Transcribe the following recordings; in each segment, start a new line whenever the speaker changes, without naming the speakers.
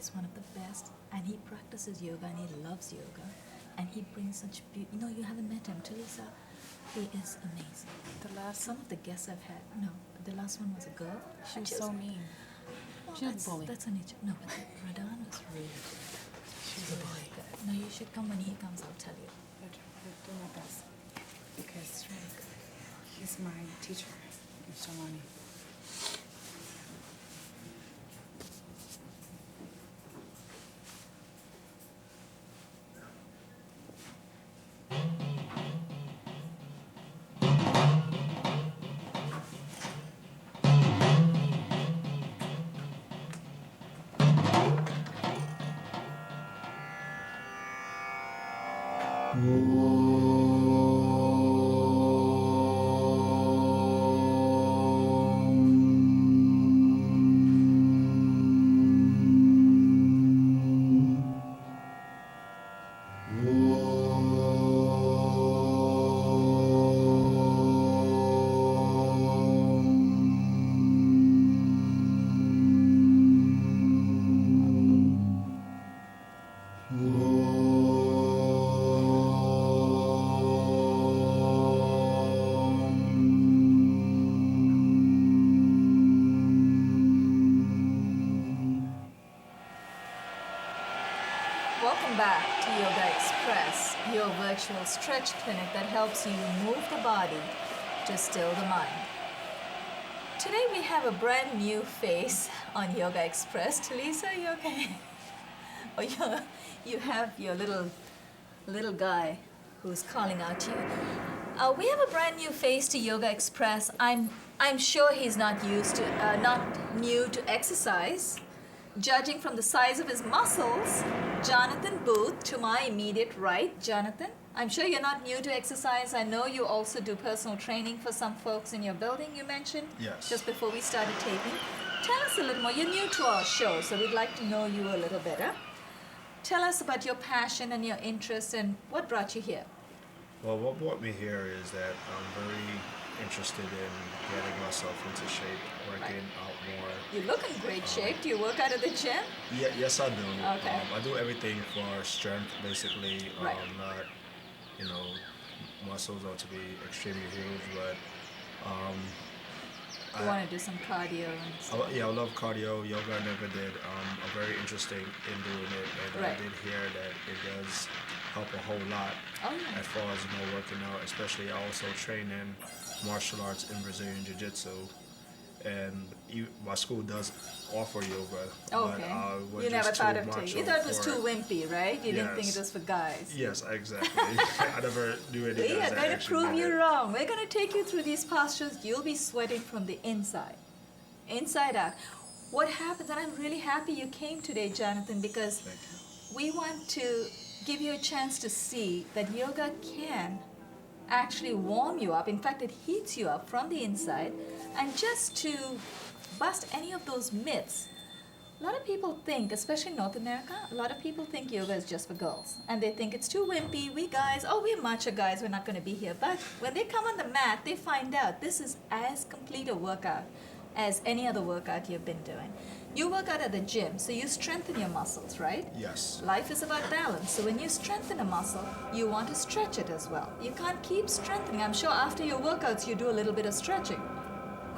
He's one of the best, and he practices yoga and he loves yoga, and he brings such beauty. You know, you haven't met him, Teresa. He is amazing. Some of the guests I've had, no, the last one was a girl.
She was so mean.
Well,
She was a bully.
That's a nature. No, but Radhan was really good.
She's a bully.
Good. No, you should come when he comes. I'll tell you.
I'll do my best because he's my teacher, Shalani.
Welcome back to Yogaxpress, your virtual stretch clinic that helps you move the body to still the mind. Today we have a brand new face on Yogaxpress. Talisa, are you okay? Oh, you have your little guy who's calling out to you. We have a brand new face to Yogaxpress. I'm sure he's not new to exercise. Judging from the size of his muscles, Jonathan Boothe, to my immediate right. Jonathan, I'm sure you're not new to exercise. I know you also do personal training for some folks in your building, you mentioned.
Yes.
Just before we started taping. Tell us a little more. You're new to our show, so we'd like to know you a little better. Tell us about your passion and your interest and what brought you here.
Well, what brought me here is that I'm very interested in getting myself into shape, working out more.
You look in great shape. Do you work out at the gym?
Yeah, yes, I do.
Okay.
I do everything for strength, basically.
Right.
Not, muscles are to be extremely huge, but
You want to do some cardio and stuff.
I love cardio. Yoga I never did. I'm very interested in doing it, and
Right.
I did hear that it does help a whole lot
Oh, yeah.
as far as working out. Especially, I also train in martial arts in Brazilian Jiu-Jitsu, and my school does offer yoga.
Okay.
But I was
You
just
never thought
too
of taking.
macho
You thought it was
for
too wimpy, right? You didn't think
Yes.
it was for guys.
Yes, exactly. I never knew any guys
We are
that
going to
actually
prove
did
you
it.
wrong. We're going to take you through these postures. You'll be sweating from the inside out. What happens, and I'm really happy you came today, Jonathan, because
Thank you.
we want to give you a chance to see that yoga can actually warm you up. In fact, it heats you up from the inside. And just to bust any of those myths, a lot of people think, especially in North America, a lot of people think yoga is just for girls. And they think it's too wimpy. We guys, we're macho guys, we're not going to be here. But when they come on the mat, they find out this is as complete a workout as any other workout you've been doing. You work out at the gym, so you strengthen your muscles, right?
Yes.
Life is about balance. So when you strengthen a muscle, you want to stretch it as well. You can't keep strengthening. I'm sure after your workouts, you do a little bit of stretching,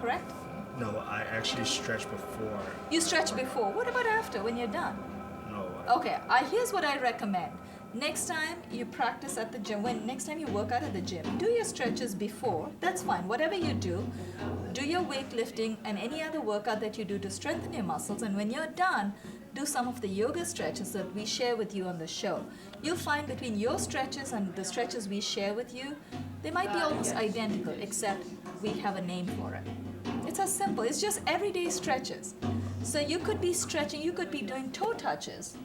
correct?
No, I actually stretched before.
You stretch before. What about after, when you're done?
No.
Okay, here's what I recommend. Next time you practice at the gym, next time you work out at the gym, do your stretches before. That's fine. Whatever you do your weightlifting and any other workout that you do to strengthen your muscles. And when you're done, do some of the yoga stretches that we share with you on the show. You'll find between your stretches and the stretches we share with you, they might be almost identical, except we have a name for it. It's as simple. It's just everyday stretches. So you could be stretching, you could be doing toe touches.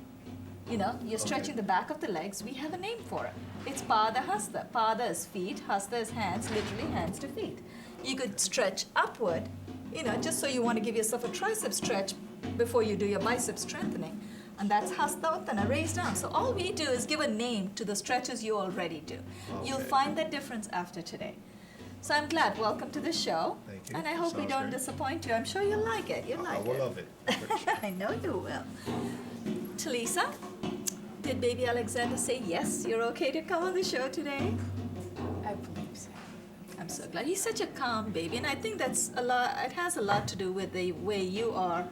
You're stretching the back of the legs. We have a name for it. It's Pada Hasta. Pada is feet, Hasta is hands, literally hands to feet. You could stretch upward, just so you want to give yourself a tricep stretch before you do your bicep strengthening. And that's Hasta Uttana, raise down. So all we do is give a name to the stretches you already do. You'll find that difference after today. So I'm glad. Welcome to the show.
Thank you.
And I hope we
Sounds
don't
great.
disappoint you. I'm sure you'll like it. You'll like
I will love it.
I know you will. Talisa, did baby Alexander say yes, you're okay to come on the show today?
I believe so.
I'm so glad. He's such a calm baby, and I think that's a lot. It has a lot to do with the way you are.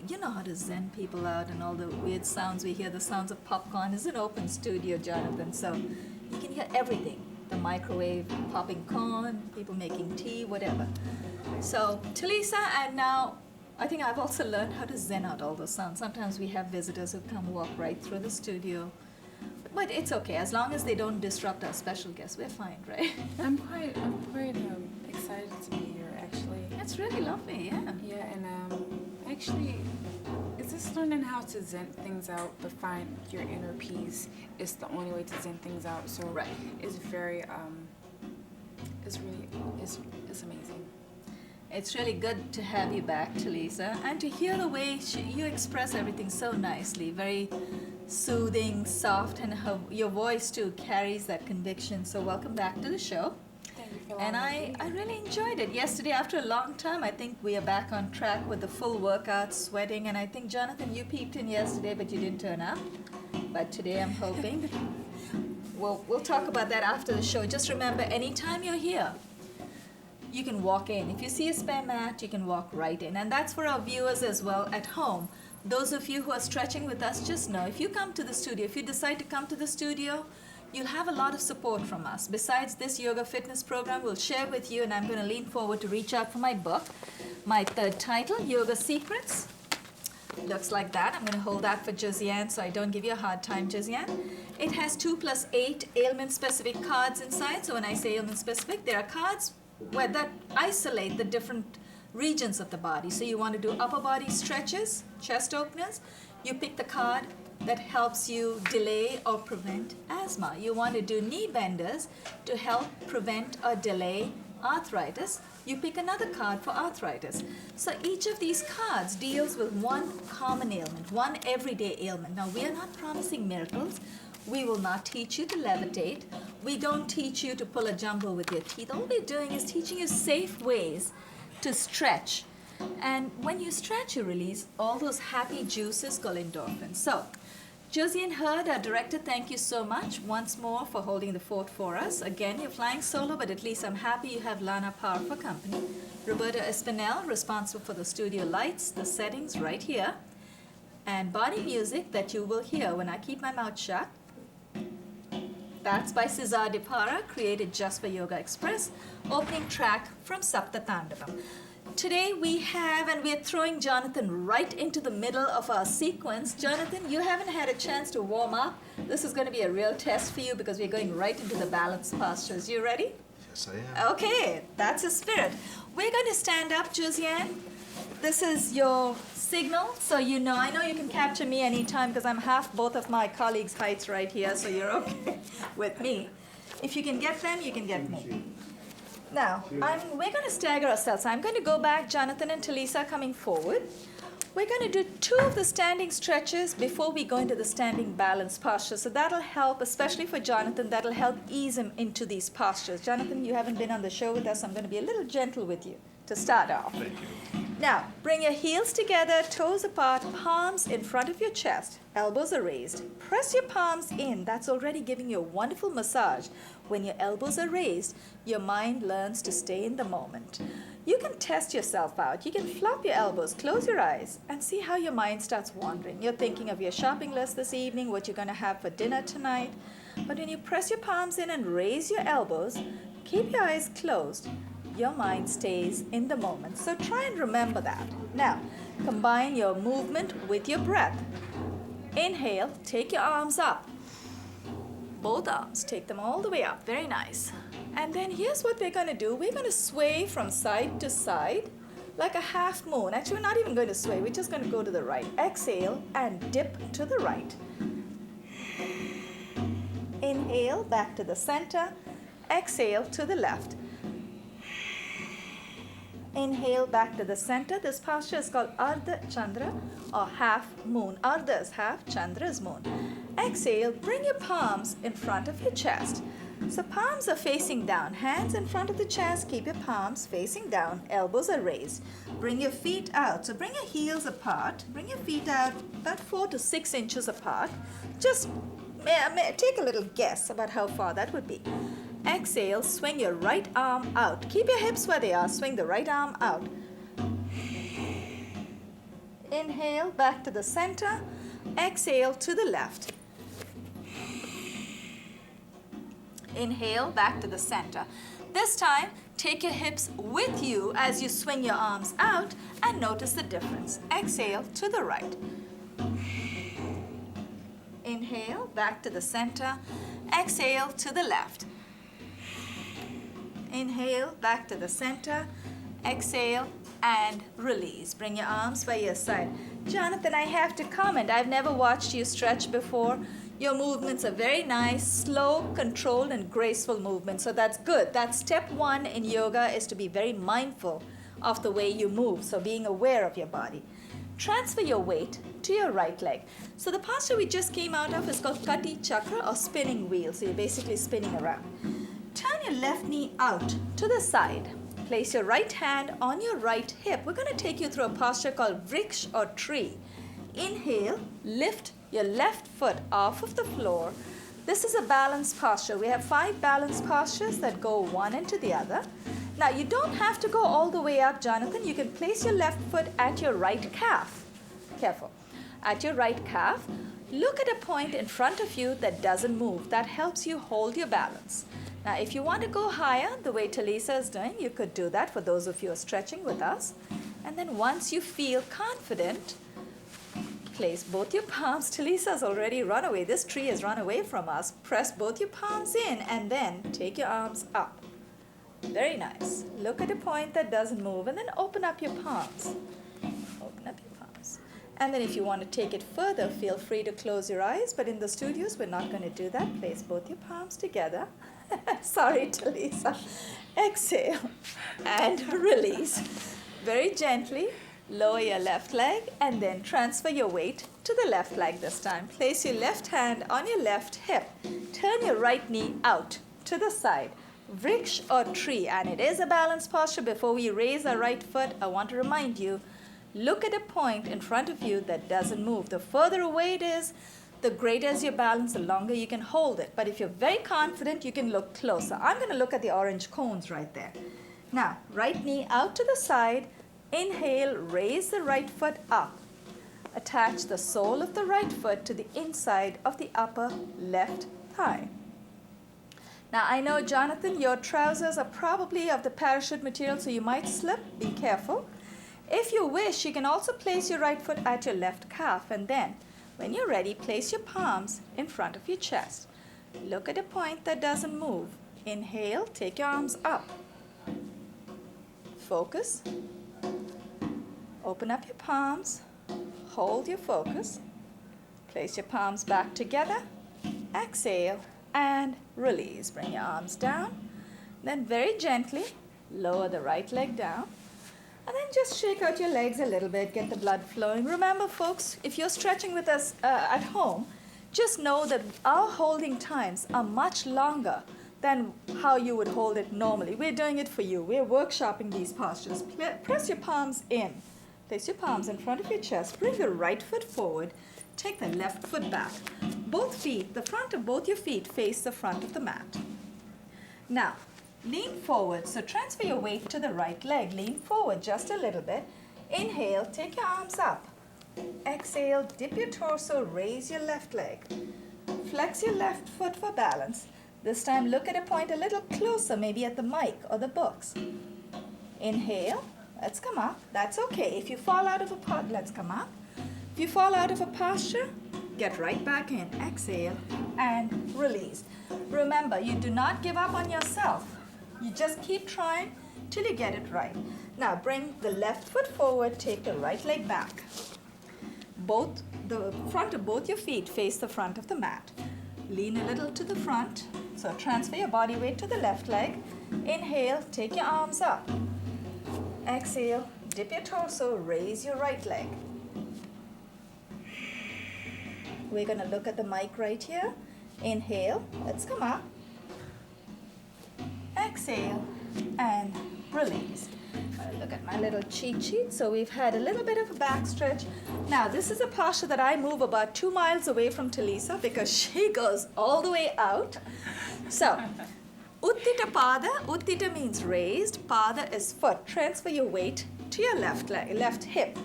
You know how to zen people out, and all the weird sounds we hear. The sounds of popcorn. It's an open studio, Jonathan, so you can hear everything. The microwave popping corn, people making tea, whatever. So Talisa, and now I think I've also learned how to zen out all those sounds. Sometimes we have visitors who come walk right through the studio. But it's okay, as long as they don't disrupt our special guests, we're fine, right?
I'm quite excited to be here, actually.
That's really lovely, yeah.
Yeah, and actually, it's just learning how to zen things out, but find your inner peace is the only way to zen things out. So
Right.
it's very, it's amazing.
It's really good to have you back, Talisa, and to hear the way you express everything so nicely, very soothing, soft, and your voice too carries that conviction. So welcome back to the show.
Thank you for
And
allowing me.
I really enjoyed it. Yesterday, after a long time, I think we are back on track with the full workout, sweating, and I think, Jonathan, you peeped in yesterday, but you didn't turn up. But today I'm hoping. We'll talk about that after the show. Just remember, anytime you're here, you can walk in. If you see a spare mat, you can walk right in. And that's for our viewers as well at home. Those of you who are stretching with us, just know, if you come to the studio, if you decide to come to the studio, you'll have a lot of support from us. Besides this yoga fitness program, we'll share with you, and I'm going to lean forward to reach out for my book, my third title, Yoga Secrets. Looks like that. I'm going to hold that for Josiane so I don't give you a hard time, Josiane. It has 2+8 ailment-specific cards inside. So when I say ailment-specific, there are cards that isolate the different regions of the body. So you want to do upper body stretches, chest openers. You pick the card that helps you delay or prevent asthma. You want to do knee benders to help prevent or delay arthritis. You pick another card for arthritis. So each of these cards deals with one common ailment, one everyday ailment. Now, we are not promising miracles. We will not teach you to levitate. We don't teach you to pull a jumbo with your teeth. All we're doing is teaching you safe ways to stretch. And when you stretch, you release all those happy juices called endorphins. So, Josie and Hurd, our director, thank you so much once more for holding the fort for us. Again, you're flying solo, but at least I'm happy you have Lana Power for company. Roberta Espinel, responsible for the studio lights, the settings right here, and body music that you will hear when I keep my mouth shut. That's by Cesar De Para, created just for Yogaxpress, opening track from Sapta Tandavam. Today we have, and we're throwing Jonathan right into the middle of our sequence. Jonathan, you haven't had a chance to warm up. This is going to be a real test for you because we're going right into the balanced postures. You ready?
Yes, I am.
Okay, that's the spirit. We're going to stand up, Josiane. This is your signal, so you know. I know you can capture me anytime because I'm half both of my colleagues' heights right here, so you're okay with me. If you can get them, you can get me. Now, we're going to stagger ourselves. I'm going to go back, Jonathan and Talisa coming forward. We're going to do 2 of the standing stretches before we go into the standing balance posture. So that'll help, especially for Jonathan, that'll help ease him into these postures. Jonathan, you haven't been on the show with us. I'm going to be a little gentle with you to start off.
Thank you.
Now, bring your heels together, toes apart, palms in front of your chest, elbows are raised. Press your palms in. That's already giving you a wonderful massage. When your elbows are raised, your mind learns to stay in the moment. You can test yourself out. You can flop your elbows, close your eyes, and see how your mind starts wandering. You're thinking of your shopping list this evening, what you're going to have for dinner tonight. But when you press your palms in and raise your elbows, keep your eyes closed, your mind stays in the moment. So try and remember that. Now, combine your movement with your breath. Inhale, take your arms up. Both arms, take them all the way up. Very nice. And then here's what we're going to do. We're going to sway from side to side like a half moon. Actually, we're not even going to sway. We're just going to go to the right. Exhale and dip to the right. Inhale, back to the center. Exhale to the left. Inhale back to the center. This posture is called Ardha Chandra or half moon. Ardha is half, Chandra is moon. Exhale, bring your palms in front of your chest. So palms are facing down, hands in front of the chest, keep your palms facing down, elbows are raised. Bring your feet out. So bring your heels apart, bring your feet out about 4 to 6 inches apart. Just take a little guess about how far that would be. Exhale, swing your right arm out. Keep your hips where they are, swing the right arm out. Inhale, back to the center. Exhale to the left. Inhale, back to the center. This time, take your hips with you as you swing your arms out and notice the difference. Exhale to the right. Inhale, back to the center. Exhale to the left. Inhale, back to the center. Exhale and release. Bring your arms by your side. Jonathan, I have to comment. I've never watched you stretch before. Your movements are very nice, slow, controlled, and graceful movements. So that's good. That's step 1 in yoga, is to be very mindful of the way you move. So being aware of your body. Transfer your weight to your right leg. So the posture we just came out of is called Kati Chakra or spinning wheel. So you're basically spinning around. Turn your left knee out to the side. Place your right hand on your right hip. We're going to take you through a posture called Vriksh or tree. Inhale, lift your left foot off of the floor. This is a balanced posture. We have 5 balanced postures that go one into the other. Now you don't have to go all the way up, Jonathan. You can place your left foot at your right calf. Careful. At your right calf. Look at a point in front of you that doesn't move. That helps you hold your balance. Now, if you want to go higher, the way Talisa is doing, you could do that for those of you who are stretching with us. And then once you feel confident, place both your palms. Talisa's already run away. This tree has run away from us. Press both your palms in and then take your arms up. Very nice. Look at a point that doesn't move and then open up your palms. Open up your palms. And then if you want to take it further, feel free to close your eyes. But in the studios, we're not going to do that. Place both your palms together. Sorry, Talisa. Exhale and release. Very gently, lower your left leg and then transfer your weight to the left leg this time. Place your left hand on your left hip. Turn your right knee out to the side. Vriksh or tree, and it is a balanced posture. Before we raise our right foot, I want to remind you, look at a point in front of you that doesn't move. The further away it is, the greater is your balance, the longer you can hold it. But if you're very confident, you can look closer. I'm going to look at the orange cones right there. Now, right knee out to the side. Inhale, raise the right foot up. Attach the sole of the right foot to the inside of the upper left thigh. Now, I know, Jonathan, your trousers are probably of the parachute material, so you might slip. Be careful. If you wish, you can also place your right foot at your left calf, and then when you're ready, place your palms in front of your chest. Look at a point that doesn't move. Inhale, take your arms up. Focus. Open up your palms. Hold your focus. Place your palms back together. Exhale and release. Bring your arms down. Then very gently lower the right leg down. And then just shake out your legs a little bit, get the blood flowing. Remember, folks, if you're stretching with us at home, just know that our holding times are much longer than how you would hold it normally. We're doing it for you. We're workshopping these postures. Press your palms in. Place your palms in front of your chest. Bring the right foot forward. Take the left foot back. Both feet, the front of both your feet face the front of the mat. Now, lean forward. So transfer your weight to the right leg. Lean forward just a little bit. Inhale, take your arms up. Exhale, dip your torso, raise your left leg. Flex your left foot for balance. This time look at a point a little closer, maybe at the mic or the books. Inhale, let's come up. That's okay. If you fall out of a pot, let's come up. If you fall out of a posture, get right back in. Exhale and release. Remember, you do not give up on yourself. You just keep trying till you get it right. Now bring the left foot forward, take the right leg back. The front of both your feet face the front of the mat. Lean a little to the front. So transfer your body weight to the left leg. Inhale, take your arms up. Exhale, dip your torso, raise your right leg. We're going to look at the mic right here. Inhale, let's come up. exhale, and release. Look at my little cheat sheet. So we've had a little bit of a back stretch. Now this is a posture that I move about 2 miles away from Talisa because she goes all the way out. So Uttita Pada, Uttita means raised, Pada is foot. Transfer your weight to your left leg, left hip.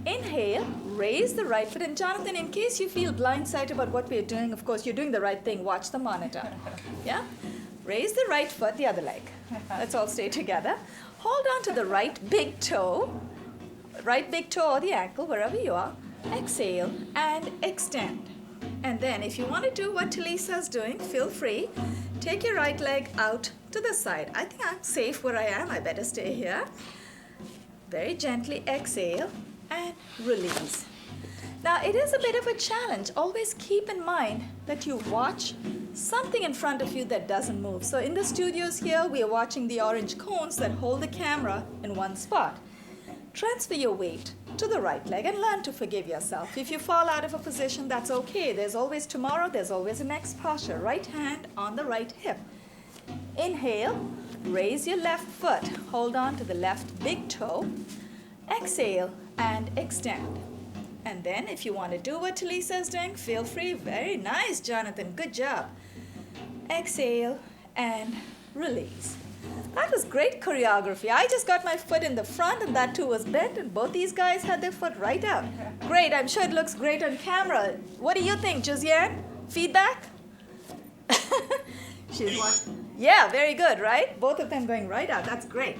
Inhale, raise the right foot. And Jonathan, in case you feel blindsided about what we're doing, of course, you're doing the right thing. Watch the monitor. Yeah? Raise the right foot, the other leg. Let's all stay together. Hold on to the right big toe or the ankle, wherever you are. Exhale and extend. And then if you want to do what Talisa's doing, feel free. Take your right leg out to the side. I think I'm safe where I am. I better stay here. Very gently exhale and release. Now it is a bit of a challenge. Always keep in mind that you watch something in front of you that doesn't move. So in the studios here, we are watching the orange cones that hold the camera in one spot. Transfer your weight to the right leg and learn to forgive yourself. If you fall out of a position, that's okay. There's always tomorrow. There's always a next posture. Right hand on the right hip. Inhale, raise your left foot. Hold on to the left big toe. Exhale and extend. And then if you want to do what Talisa is doing, feel free. Very nice, Jonathan. Good job. Exhale and release. That was great choreography. I just got my foot in the front and that too was bent and both these guys had their foot right out. Great. I'm sure it looks great on camera. What do you think, Josiane? Feedback? She's what? Yeah, very good, right? Both of them going right out. That's great.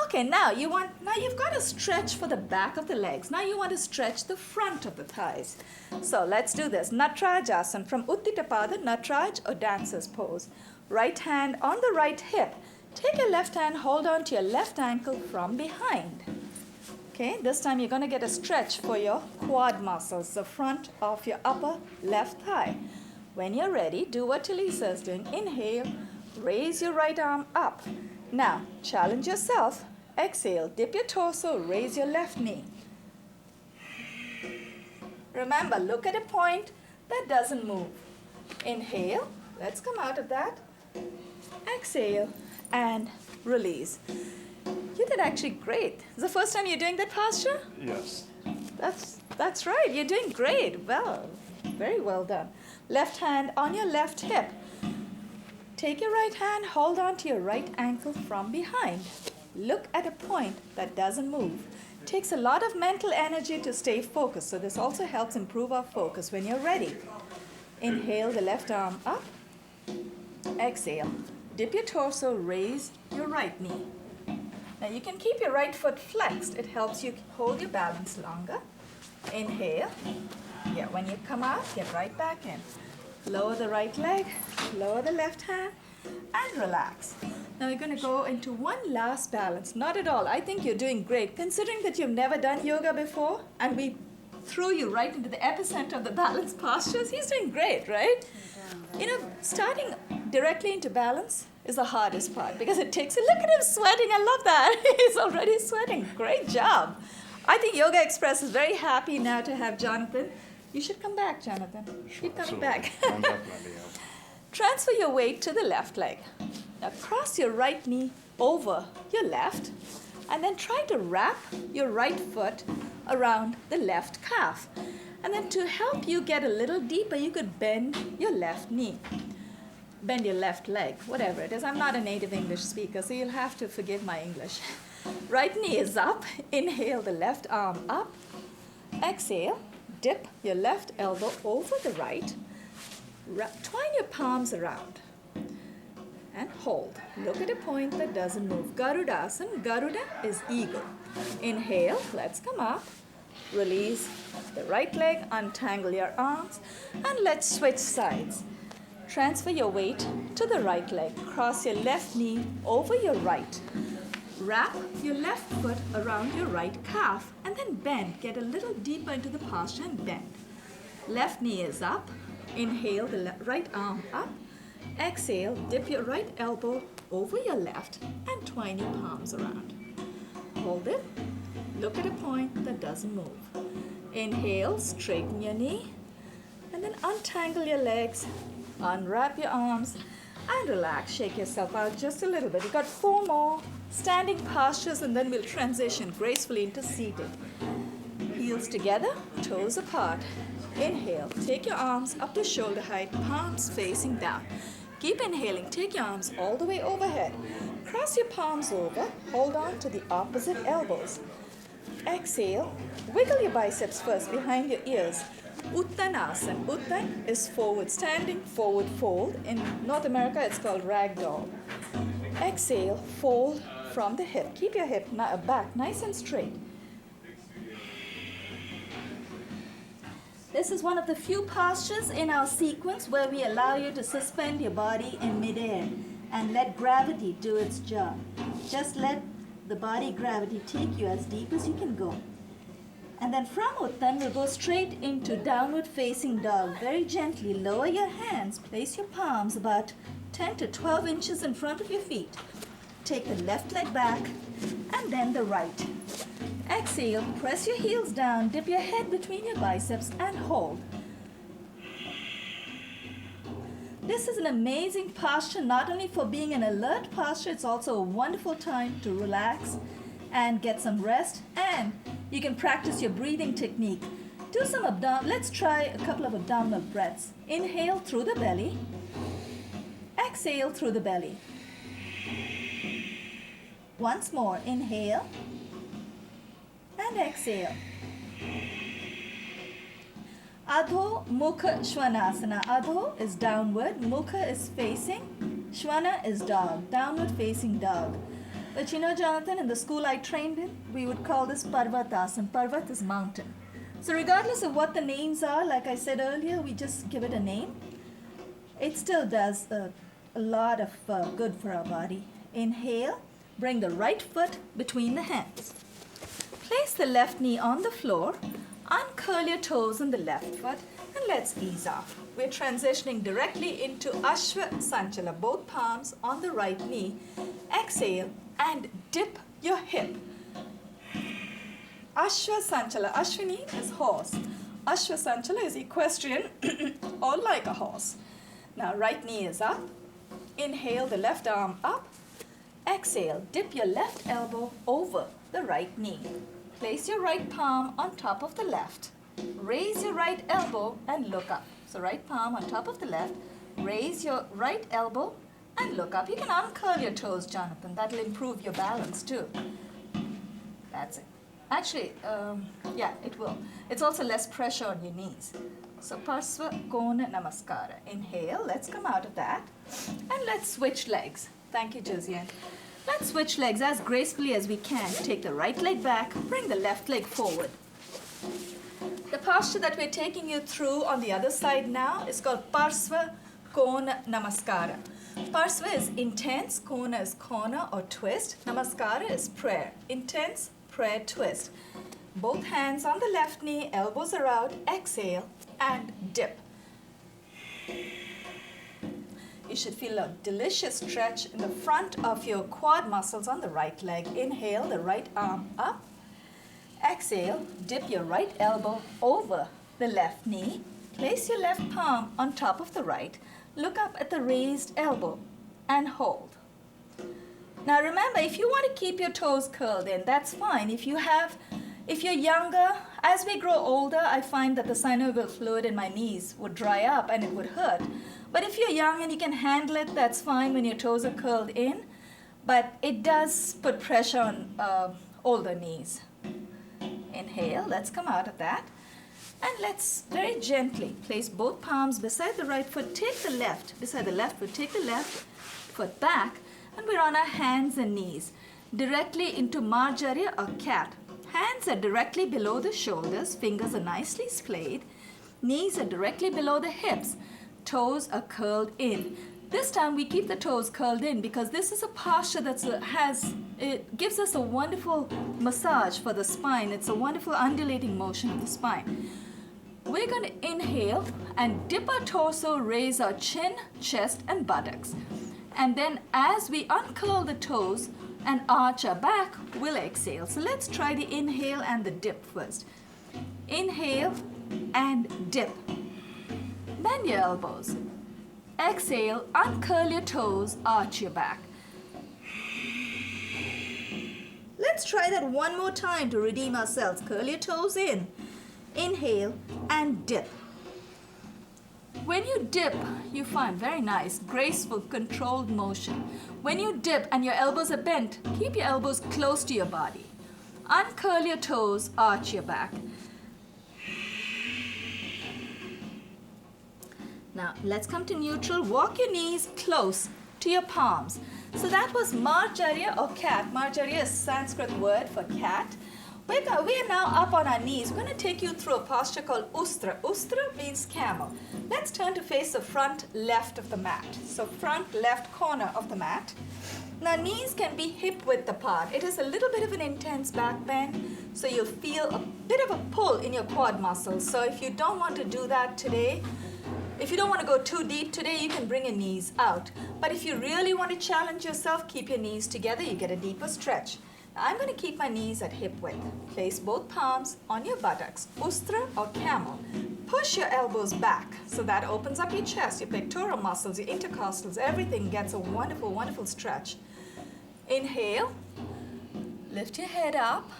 Okay, now you've got to stretch for the back of the legs. Now you want to stretch the front of the thighs. So let's do this. Natrajasana from Uttita Pada, Natraj or dancer's pose. Right hand on the right hip. Take your left hand, hold on to your left ankle from behind. Okay, this time you're going to get a stretch for your quad muscles, the front of your upper left thigh. When you're ready, do what Talisa is doing. Inhale, raise your right arm up. Now, challenge yourself. Exhale, dip your torso, raise your left knee. Remember, look at a point that doesn't move. Inhale, let's come out of that. Exhale and release. You did actually great. Is the first time you're doing that posture?
Yes.
That's right. You're doing great. Well, very well done. Left hand on your left hip. Take your right hand, hold on to your right ankle from behind. Look at a point that doesn't move. Takes a lot of mental energy to stay focused, so this also helps improve our focus when you're ready. Inhale the left arm up. Exhale. Dip your torso, raise your right knee. Now you can keep your right foot flexed. It helps you hold your balance longer. Inhale. Yeah, when you come out, get right back in. Lower the right leg, lower the left hand, and relax. Now we're going to go into one last balance. Not at all. I think you're doing great. Considering that you've never done yoga before, and we threw you right into the epicenter of the balance postures, he's doing great, right? You know, starting directly into balance is the hardest part because it takes, look at him sweating. I love that. He's already sweating. Great job. I think Yogaxpress is very happy now to have Jonathan. You should come back, Jonathan. Keep coming back. Transfer your weight to the left leg. Now cross your right knee over your left and then try to wrap your right foot around the left calf. And then to help you get a little deeper, you could bend your left knee. Bend your left leg, whatever it is. I'm not a native English speaker, so you'll have to forgive my English. Right knee is up. Inhale the left arm up. Exhale. Dip your left elbow over the right. Twine your palms around. And hold. Look at a point that doesn't move. Garudasana. Garuda is eagle. Inhale. Let's come up. Release the right leg. Untangle your arms. And let's switch sides. Transfer your weight to the right leg. Cross your left knee over your right. Wrap your left foot around your right calf and then bend. Get a little deeper into the posture and bend. Left knee is up. Inhale the right arm up. Exhale, dip your right elbow over your left and twine your palms around. Hold it. Look at a point that doesn't move. Inhale, straighten your knee and then untangle your legs. Unwrap your arms And relax, shake yourself out just a little bit. You got 4 more standing postures, and then we'll transition gracefully into seated. Heels together, toes apart. Inhale, take your arms up to shoulder height, palms facing down. Keep inhaling, take your arms all the way overhead. Cross your palms over, hold on to the opposite elbows. Exhale, wiggle your biceps first behind your ears. Uttanasana. Uttan is forward standing, forward fold. In North America, it's called ragdoll. Exhale, fold from the hip. Keep your hip back nice and straight. This is one of the few postures in our sequence where we allow you to suspend your body in midair and let gravity do its job. Just let the body gravity take you as deep as you can go. And then from Uttan, we'll go straight into downward facing dog. Very gently lower your hands, place your palms about 10 to 12 inches in front of your feet. Take the left leg back and then the right. Exhale, press your heels down, dip your head between your biceps and hold. This is an amazing posture, not only for being an alert posture, it's also a wonderful time to relax and get some rest, and you can practice your breathing technique. Do some let's try a couple of abdominal breaths. Inhale through the belly, exhale through the belly. Once more, inhale and exhale. Adho Mukha Shvanasana. Adho is downward, Mukha is facing, Shvana is dog, downward facing dog. But you know, Jonathan, in the school I trained in, we would call this Parvatasana. Parvat is mountain. So regardless of what the names are, like I said earlier, we just give it a name. It still does a lot of good for our body. Inhale, bring the right foot between the hands. Place the left knee on the floor, uncurl your toes on the left foot, and let's ease off. We're transitioning directly into Ashwa Sanchala, both palms on the right knee. Exhale and dip your hip. Ashwa Sanchala. Ashwini is horse. Ashwa Sanchala is equestrian or like a horse. Now right knee is up. Inhale the left arm up. Exhale, dip your left elbow over the right knee. Place your right palm on top of the left. Raise your right elbow and look up. So right palm on top of the left. Raise your right elbow and look up. You can uncurl your toes, Jonathan. That'll improve your balance too. That's it. Actually, yeah, it will. It's also less pressure on your knees. So Parsva Kona Namaskara. Inhale. Let's come out of that. And let's switch legs. Thank you, Josiane. Let's switch legs as gracefully as we can. Take the right leg back, bring the left leg forward. The posture that we're taking you through on the other side now is called Parsva Kona Namaskara. Parsva is intense, Kona is corner or twist, Namaskara is prayer. Intense, prayer, twist. Both hands on the left knee, elbows are out, exhale and dip. You should feel a delicious stretch in the front of your quad muscles on the right leg. Inhale, the right arm up. Exhale, dip your right elbow over the left knee. Place your left palm on top of the right. Look up at the raised elbow and hold. Now remember, if you want to keep your toes curled in, that's fine. If you're younger, as we grow older, I find that the synovial fluid in my knees would dry up and it would hurt. But if you're young and you can handle it, that's fine when your toes are curled in. But it does put pressure on older knees. Inhale, let's come out of that. And let's very gently place both palms beside the right foot. Take the left, beside the left foot, take the left foot back. And we're on our hands and knees. Directly into Marjarya or cat. Hands are directly below the shoulders. Fingers are nicely splayed. Knees are directly below the hips. Toes are curled in. This time we keep the toes curled in because this is a posture it gives us a wonderful massage for the spine. It's a wonderful undulating motion of the spine. We're going to inhale and dip our torso, raise our chin, chest, and buttocks. And then as we uncurl the toes and arch our back, we'll exhale. So let's try the inhale and the dip first. Inhale and dip. Bend your elbows. Exhale, uncurl your toes, arch your back. Let's try that one more time to redeem ourselves. Curl your toes in. Inhale and dip. When you dip, you find very nice, graceful, controlled motion. When you dip and your elbows are bent, keep your elbows close to your body. Uncurl your toes, arch your back. Now, let's come to neutral. Walk your knees close to your palms. So that was Marjarya or cat. Marjarya is a Sanskrit word for cat. We are now up on our knees. We're going to take you through a posture called Ustra. Ustra means camel. Let's turn to face the front left of the mat. So front left corner of the mat. Now knees can be hip width apart. It is a little bit of an intense back bend, so you'll feel a bit of a pull in your quad muscles. So if you don't want to do that today, if you don't want to go too deep today, you can bring your knees out. But if you really want to challenge yourself, keep your knees together, you get a deeper stretch. Now I'm going to keep my knees at hip width. Place both palms on your buttocks, Ustra or camel. Push your elbows back, so that opens up your chest, your pectoral muscles, your intercostals, everything gets a wonderful, wonderful stretch. Inhale, lift your head up.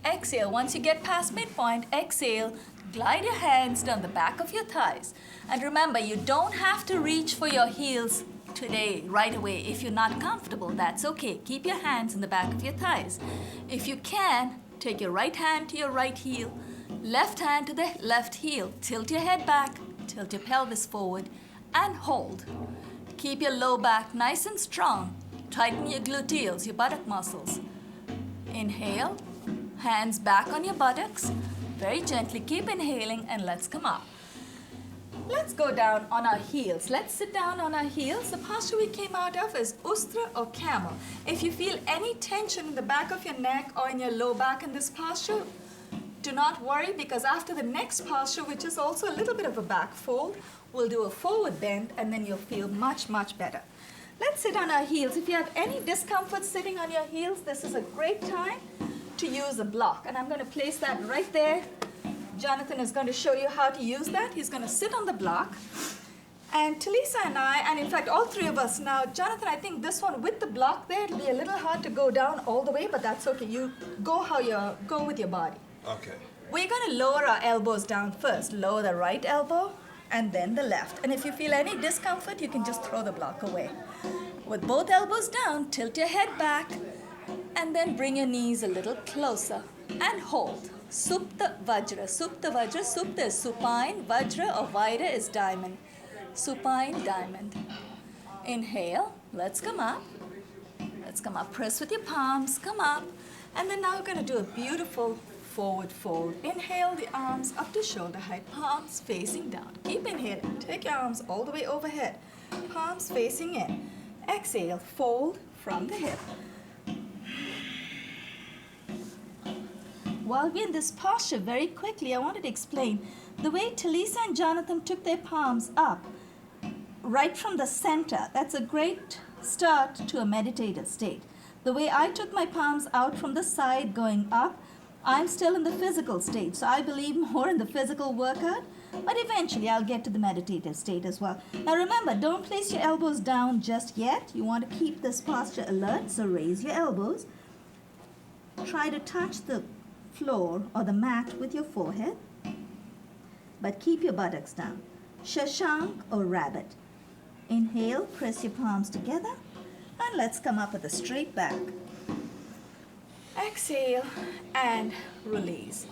Exhale, once you get past midpoint, exhale, glide your hands down the back of your thighs. And remember, you don't have to reach for your heels today, right away. If you're not comfortable, that's okay. Keep your hands in the back of your thighs. If you can, take your right hand to your right heel, left hand to the left heel. Tilt your head back, tilt your pelvis forward, and hold. Keep your low back nice and strong. Tighten your gluteals, your buttock muscles. Inhale, hands back on your buttocks. Very gently, keep inhaling, and let's come up. Let's go down on our heels. Let's sit down on our heels. The posture we came out of is Ustra or camel. If you feel any tension in the back of your neck or in your low back in this posture, do not worry, because after the next posture, which is also a little bit of a back fold, we'll do a forward bend, and then you'll feel much, much better. Let's sit on our heels. If you have any discomfort sitting on your heels, this is a great time to use a block. And I'm going to place that right there. Jonathan is going to show you how to use that. He's going to sit on the block. And Talisa and I, and in fact all three of us now, Jonathan, I think this one with the block there, it'll be a little hard to go down all the way, but that's okay. You go with your body.
Okay.
We're going to lower our elbows down first. Lower the right elbow and then the left. And if you feel any discomfort, you can just throw the block away. With both elbows down, tilt your head back and then bring your knees a little closer and hold. Supta Vajra. Supta Vajra. Supta is supine. Vajra or Vaira is diamond. Supine, diamond. Inhale. Let's come up. Let's come up. Press with your palms. Come up. And then now we're going to do a beautiful forward fold. Inhale the arms up to shoulder height. Palms facing down. Keep inhaling. Take your arms all the way overhead. Palms facing in. Exhale. Fold from the hip. While we're in this posture, very quickly, I wanted to explain the way Talisa and Jonathan took their palms up, right from the center. That's a great start to a meditative state. The way I took my palms out from the side going up, I'm still in the physical state. So I believe more in the physical workout, but eventually I'll get to the meditative state as well. Now remember, don't place your elbows down just yet. You want to keep this posture alert, so raise your elbows. Try to touch the floor or the mat with your forehead, but keep your buttocks down. Shashank or rabbit. Inhale, press your palms together, and let's come up with a straight back. Exhale and release.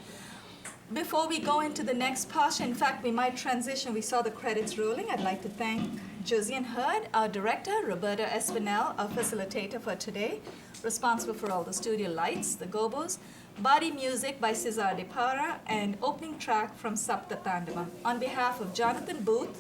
Before we go into the next posture, in fact, we might transition. We saw the credits rolling. I'd like to thank Josiane Hurd, our director, Roberta Espinel, our facilitator for today, responsible for all the studio lights, the gobos, body music by Cesar De Para, and opening track from Sapta Tandemam. On behalf of Jonathan Boothe,